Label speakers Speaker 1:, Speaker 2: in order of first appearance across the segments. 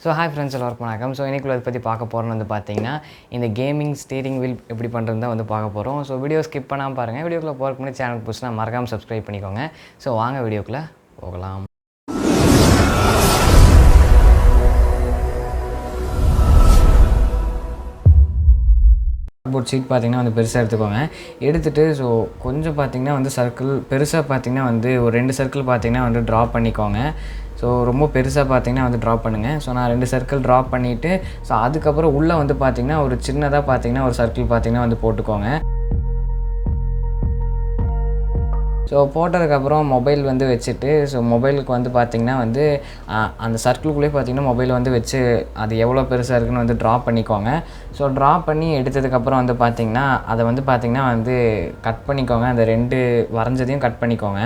Speaker 1: So hi friends எல்லாருக்கும் வணக்கம். So இன்றைக்குள்ள அதை பற்றி பார்க்க போகிறோன்னு வந்து பார்த்தீங்கன்னா இந்த கேமிங் ஸ்டீரிங் வீல் எப்படி பண்ணுறது தான் வந்து பார்க்க போகிறோம். ஸோ வீடியோ ஸ்கிப் பண்ணாமல் பாருங்கள். வீடியோக்குள்ளே போகிறதுக்கு முன்னாடி சேனல் புதுசுனா மறக்காமல் சப்ஸ்கிரைப் பண்ணிக்கோங்க. ஸோ வாங்க வீடியோக்குள்ளே போகலாம். கார்ட்போர்ட் ஷீட் பார்த்திங்கன்னா வந்து பெருசாக எடுத்துக்கோங்க. எடுத்துகிட்டு ஸோ கொஞ்சம் பார்த்திங்கன்னா வந்து சர்க்கிள் பெருசாக பார்த்திங்கன்னா வந்து ஒரு 2 சர்க்கிள் பார்த்திங்கன்னா வந்து ட்ரா பண்ணிக்கோங்க. ஸோ ரொம்ப பெருசாக பார்த்திங்கன்னா வந்து ட்ரா பண்ணுங்கள். ஸோ நான் 2 சர்க்கிள் ட்ரா பண்ணிவிட்டு ஸோ அதுக்கப்புறம் உள்ளே வந்து பார்த்திங்கன்னா ஒரு சின்னதாக பார்த்திங்கன்னா ஒரு சர்க்கிள் பார்த்திங்கன்னா வந்து போட்டுக்கோங்க. ஸோ போட்டதுக்கப்புறம் மொபைல் வந்து வச்சுட்டு ஸோ மொபைலுக்கு வந்து பார்த்திங்கன்னா வந்து அந்த சர்க்கிள்குள்ளேயே பார்த்திங்கன்னா மொபைல் வந்து வச்சு அது எவ்வளோ பெருசாக இருக்குன்னு வந்து ட்ரா பண்ணிக்கோங்க. ஸோ ட்ரா பண்ணி எடுத்ததுக்கப்புறம் வந்து பார்த்திங்கன்னா அதை வந்து பார்த்திங்கன்னா வந்து கட் பண்ணிக்கோங்க. அந்த 2 வரைஞ்சதையும் கட் பண்ணிக்கோங்க.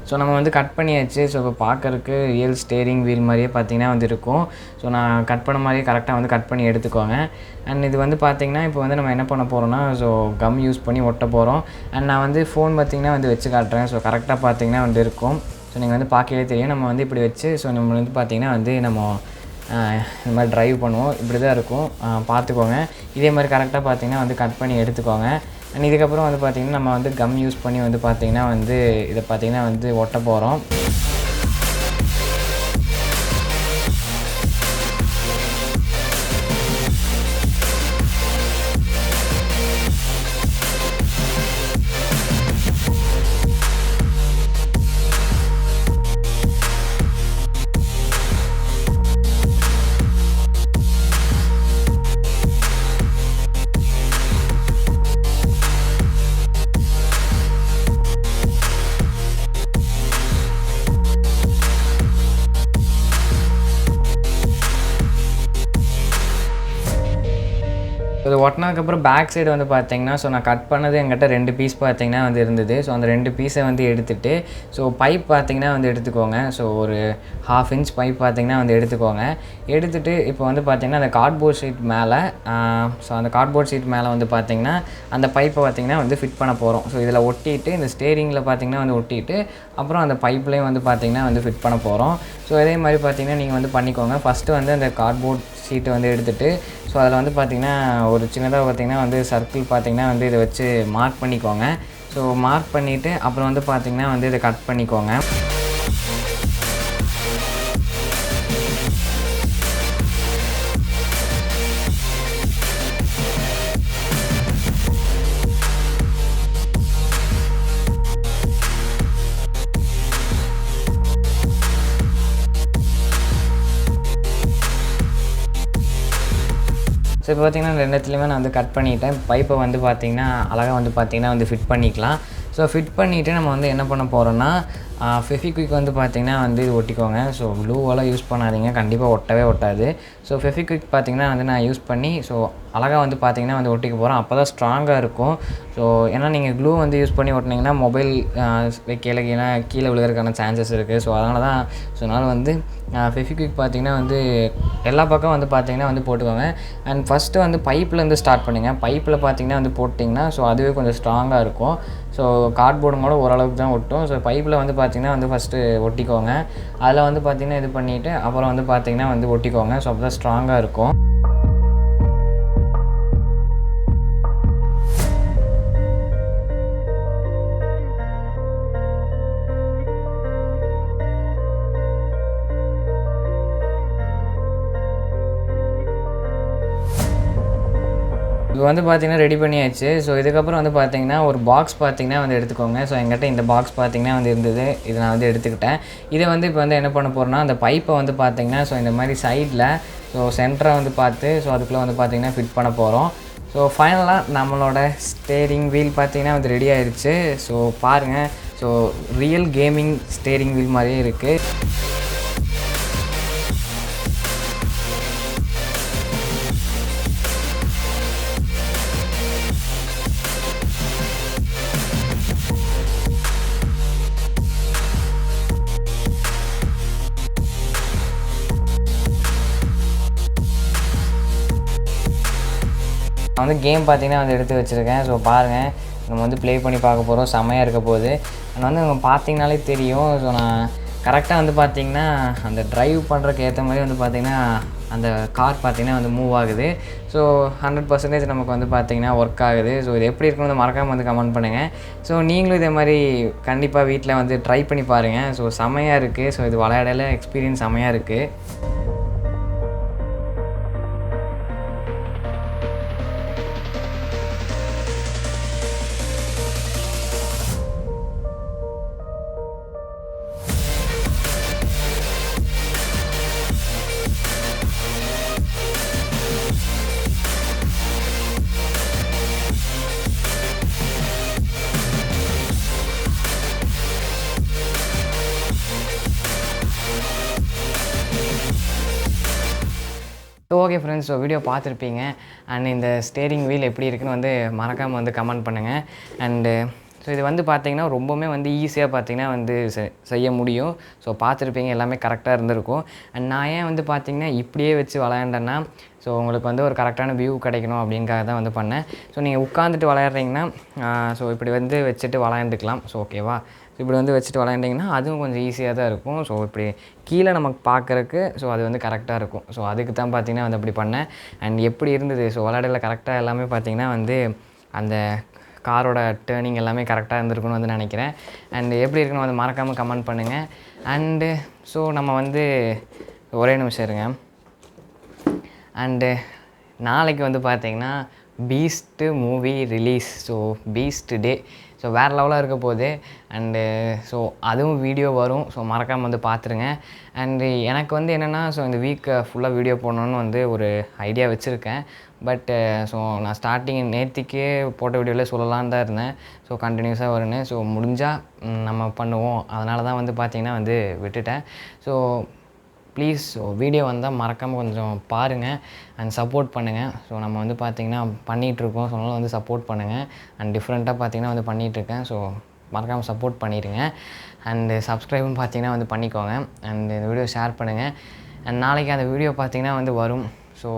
Speaker 1: ஸோ நம்ம வந்து கட் பண்ணியாச்சு. ஸோ இப்போ பார்க்குறக்கு ரியல் ஸ்டீரிங் வீல் மாதிரியே பார்த்திங்கன்னா வந்து இருக்கும். ஸோ நான் கட் பண்ண மாதிரியே கரெக்டாக வந்து கட் பண்ணி எடுத்துக்கோங்க. அண்ட் இது வந்து பார்த்திங்கன்னா இப்போ வந்து நம்ம என்ன பண்ண போகிறோம்னா ஸோ கம் யூஸ் பண்ணி ஒட்ட போகிறோம். அண்ட் நான் வந்து ஃபோன் பார்த்திங்கன்னா வந்து வச்சு காட்டுறேன். ஸோ கரெக்டாக பார்த்திங்கன்னா வந்து இருக்கும். ஸோ நீங்கள் வந்து பார்க்கவே தெரியும். நம்ம வந்து இப்படி வச்சு ஸோ நம்ம வந்து பார்த்திங்கன்னா வந்து நம்ம இந்த மாதிரி ட்ரைவ் பண்ணுவோம். இப்படி தான் இருக்கும். பார்த்துக்கோங்க. இதே மாதிரி கரெக்டாக பார்த்திங்கன்னா வந்து கட் பண்ணி எடுத்துக்கோங்க. அண்ட் இதுக்கப்புறம் வந்து பார்த்திங்கன்னா நம்ம வந்து கம் யூஸ் பண்ணி வந்து பார்த்திங்கன்னா வந்து இதை பார்த்திங்கன்னா வந்து ஒட்ட போகிறோம். இது ஒட்டினதுக்கப்புறம் பேக் சைடு வந்து பார்த்திங்கன்னா ஸோ நான் கட் பண்ணது என்கிட்ட 2 பீஸ் பார்த்திங்கன்னா வந்து இருந்தது. ஸோ அந்த 2 பீஸை வந்து எடுத்துகிட்டு ஸோ பைப் பார்த்திங்கன்னா வந்து எடுத்துக்கோங்க. ஸோ ஒரு 1/2 இன்ச் பைப் பார்த்திங்கன்னா வந்து எடுத்துக்கோங்க. எடுத்துகிட்டு இப்போ வந்து பார்த்திங்கன்னா அந்த கார்ட்போர்ட் ஷீட் மேலே ஸோ அந்த கார்ட்போர்ட் ஷீட் மேலே வந்து பார்த்திங்கன்னா அந்த பைப்பை பார்த்திங்கன்னா வந்து ஃபிட் பண்ண போகிறோம். ஸோ இதில் ஒட்டிட்டு இந்த ஸ்டீரிங்கில் பார்த்திங்கன்னா வந்து ஒட்டிட்டு அப்புறம் அந்த பைப்லேயும் வந்து பார்த்திங்கன்னா வந்து ஃபிட் பண்ண போகிறோம். ஸோ இதே மாதிரி பார்த்திங்கன்னா நீங்கள் வந்து பண்ணிக்கோங்க. ஃபஸ்ட்டு வந்து அந்த கார்ட்போர்ட் ஷீட்டை வந்து எடுத்துகிட்டு ஸோ அதில் வந்து பார்த்திங்கன்னா ஒரு சின்னதாக பார்த்திங்கன்னா வந்து சர்க்கிள் பார்த்திங்கன்னா வந்து இதை வச்சு மார்க் பண்ணிக்கோங்க. ஸோ மார்க் பண்ணிவிட்டு அப்புறம் வந்து பார்த்திங்கன்னா வந்து இதை கட் பண்ணிக்கோங்க. ஸோ இப்போ பார்த்திங்கன்னா 2 இடத்துலையுமே நான் வந்து கட் பண்ணிவிட்டேன். பைப்பை வந்து பார்த்திங்கன்னா அழகாக வந்து பார்த்திங்கன்னா வந்து ஃபிட் பண்ணிக்கலாம். ஸோ ஃபிட் பண்ணிவிட்டு நம்ம வந்து என்ன பண்ண போகிறோன்னா ஃபெவிக்விக் வந்து பார்த்திங்கன்னா வந்து இது ஒட்டிக்கோங்க. ஸோ க்ளூவெல்லாம் யூஸ் பண்ணாதீங்க. கண்டிப்பாக ஒட்டவே ஒட்டாது. ஸோ ஃபெவிக்விக் பார்த்திங்கன்னா வந்து நான் யூஸ் பண்ணி ஸோ அழகாக வந்து பார்த்திங்கன்னா வந்து ஒட்டிக்க போகிறோம். அப்போ தான் ஸ்ட்ராங்காக இருக்கும். ஸோ ஏன்னா நீங்கள் க்ளூ வந்து யூஸ் பண்ணி ஒட்டினீங்கன்னா மொபைல் கீழே விழுகிறதுக்கான சான்சஸ் இருக்குது. ஸோ அதனால தான் ஸோ அதனால் வந்து ஃபெவிக்விக் பார்த்திங்கன்னா வந்து எல்லா பக்கம் வந்து பார்த்திங்கன்னா வந்து போட்டுக்கோங்க. அண்ட் ஃபஸ்ட்டு வந்து பைப்லேருந்து ஸ்டார்ட் பண்ணுங்கள். பைப்பில் பார்த்திங்கன்னா வந்து போட்டிங்கன்னா ஸோ அதுவே கொஞ்சம் ஸ்ட்ராங்காக இருக்கும். ஸோ கார்ட்போர்டும் கூட ஓரளவுக்கு தான் ஒட்டும். ஸோ பைப்பில் வந்து பார்த்திங்கன்னா வந்து ஃபஸ்ட்டு ஒட்டிக்கோங்க. அதில் வந்து பார்த்திங்கன்னா இது பண்ணிவிட்டு அப்புறம் வந்து பார்த்திங்கன்னா வந்து ஒட்டிக்கோங்க. ஸோ அப்போ தான் ஸ்ட்ராங்காக இருக்கும். இப்போ வந்து பார்த்திங்கன்னா ரெடி பண்ணியாச்சு. ஸோ இதுக்கப்புறம் வந்து பார்த்திங்கன்னா ஒரு பாக்ஸ் பார்த்திங்கன்னா வந்து எடுத்துக்கோங்க. ஸோ என்கிட்ட இந்த பாக்ஸ் பார்த்திங்கன்னா வந்து இருந்தது. இதை நான் வந்து எடுத்துக்கிட்டேன். இதை வந்து இப்போ வந்து என்ன பண்ண போகிறேன்னா அந்த பைப்பை வந்து பார்த்திங்கன்னா ஸோ இந்த மாதிரி சைடில் ஸோ சென்டராக வந்து பார்த்து ஸோ அதுக்குள்ளே வந்து பார்த்திங்கன்னா ஃபிட் பண்ண போகிறோம். ஸோ ஃபைனலாக நம்மளோட ஸ்டீரிங் வீல் பார்த்திங்கன்னா வந்து ரெடி ஆயிடுச்சு. ஸோ பாருங்கள். So real gaming steering wheel மாதிரியே இருக்குது. நான் வந்து கேம் பார்த்திங்கன்னா வந்து எடுத்து வச்சுருக்கேன். ஸோ பாருங்கள். நம்ம வந்து ப்ளே பண்ணி பார்க்க போகிறோம். செம்மையாக இருக்க போகுது. ஆனால் வந்து நம்ம பார்த்திங்கனாலே தெரியும். ஸோ நான் கரெக்டாக வந்து பார்த்திங்கன்னா அந்த ட்ரைவ் பண்ணுறக்கு ஏற்ற மாதிரி வந்து பார்த்திங்கன்னா அந்த கார் பார்த்திங்கன்னா வந்து மூவ் ஆகுது. ஸோ 100% நமக்கு வந்து பார்த்திங்கன்னா ஒர்க் ஆகுது. ஸோ இது எப்படி இருக்குன்னு வந்து மறக்காமல் வந்து கமெண்ட் பண்ணுங்கள். ஸோ நீங்களும் இதே மாதிரி கண்டிப்பாக வீட்டில் வந்து ட்ரை பண்ணி பாருங்கள். ஸோ செமையாக இருக்குது. ஸோ இது விளையாடல எக்ஸ்பீரியன்ஸ் செமையாக இருக்குது. So okay friends, so video பார்த்துருப்பீங்க. அண்ட் இந்த ஸ்டேரிங் வீல் எப்படி இருக்குன்னு வந்து மறக்காமல் வந்து கமெண்ட் பண்ணுங்கள். அண்டு ஸோ இது வந்து பார்த்திங்கன்னா ரொம்பவுமே வந்து ஈஸியாக பார்த்திங்கன்னா வந்து செய்ய முடியும். ஸோ பார்த்துருப்பீங்க, எல்லாமே கரெக்டாக இருந்திருக்கும். அண்ட் நான் ஏன் வந்து பார்த்திங்கன்னா இப்படியே வச்சு விளையாண்டேன்னா, ஸோ உங்களுக்கு வந்து ஒரு கரெக்டான வியூ கிடைக்கணும் அப்படிங்காக தான் வந்து பண்ணேன். ஸோ நீங்கள் உட்காந்துட்டு விளையாடுறீங்கன்னா ஸோ இப்படி வந்து வச்சுட்டு விளையாண்டுக்கலாம். ஸோ ஓகேவா, இப்படி வந்து வச்சுட்டு விளையாண்டிங்கன்னா அதுவும் கொஞ்சம் ஈஸியாக தான் இருக்கும். ஸோ இப்படி கீழே நமக்கு பார்க்குறக்கு ஸோ அது வந்து கரெக்டாக இருக்கும். ஸோ அதுக்கு தான் பார்த்திங்கன்னா வந்து அப்படி பண்ணேன். அண்ட் எப்படி இருந்தது, ஸோ விளையாடல கரெக்டாக எல்லாமே பார்த்திங்கன்னா வந்து அந்த காரோட டேர்னிங் எல்லாமே கரெக்டாக இருந்திருக்குன்னு வந்து நினைக்கிறேன். அண்டு எப்படி இருக்குன்னு வந்து மறக்காமல் கமெண்ட் பண்ணுங்கள். அண்டு ஸோ நம்ம வந்து ஒரே நிமிஷம் இருங்க. அண்டு நாளைக்கு வந்து பார்த்திங்கன்னா Beast movie release. So Beast day. So வேறு லெவலாக இருக்க போகுது. அண்டு ஸோ அதுவும் வீடியோ வரும். ஸோ மறக்காமல் வந்து பார்த்துருங்க. அண்டு எனக்கு வந்து என்னென்னா, ஸோ இந்த வீக் ஃபுல்லாக வீடியோ போடணுன்னு வந்து ஒரு ஐடியா வச்சுருக்கேன். பட்டு ஸோ நான் ஸ்டார்டிங் நேற்றுக்கே போட்ட வீடியோவில் சொல்லலான்னு தான் இருந்தேன். ஸோ கண்டினியூஸாக வரும்னு. ஸோ முடிஞ்சால் நம்ம பண்ணுவோம். அதனால தான் வந்து பார்த்திங்கன்னா வந்து விட்டுட்டேன். ஸோ ப்ளீஸ் வீடியோ வந்தால் மறக்காமல் கொஞ்சம் பாருங்கள் அண்ட் சப்போர்ட் பண்ணுங்கள். ஸோ நம்ம வந்து பார்த்திங்கன்னா பண்ணிகிட்ருக்கோம். ஸோ அதனால் வந்து சப்போர்ட் பண்ணுங்கள். அண்ட் டிஃப்ரெண்ட்டாக பார்த்திங்கன்னா வந்து பண்ணிகிட்ருக்கேன். ஸோ மறக்காமல் சப்போர்ட் பண்ணிடுங்க. அண்டு சப்ஸ்கிரைபும் பார்த்திங்கன்னா வந்து பண்ணிக்கோங்க. அண்ட் இந்த வீடியோ ஷேர் பண்ணுங்கள். அண்ட் நாளைக்கு அந்த வீடியோ பார்த்திங்கன்னா வந்து வரும். ஸோ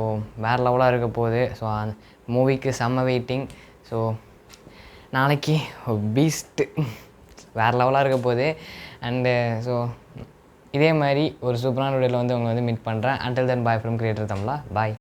Speaker 1: வேறு லெவலாக இருக்க போகுது. ஸோ அந்த மூவிக்கு செம்ம வெயிட்டிங். ஸோ நாளைக்கு பீஸ்ட்டு வேறு லெவலாக இருக்க போகுது. அண்டு ஸோ இதே மாதிரி ஒரு சூப்பரான வீடியோவில் வந்து உங்களை வந்து மீட் பண்ணுறேன். Until then bye from creator Tamizha. Bye.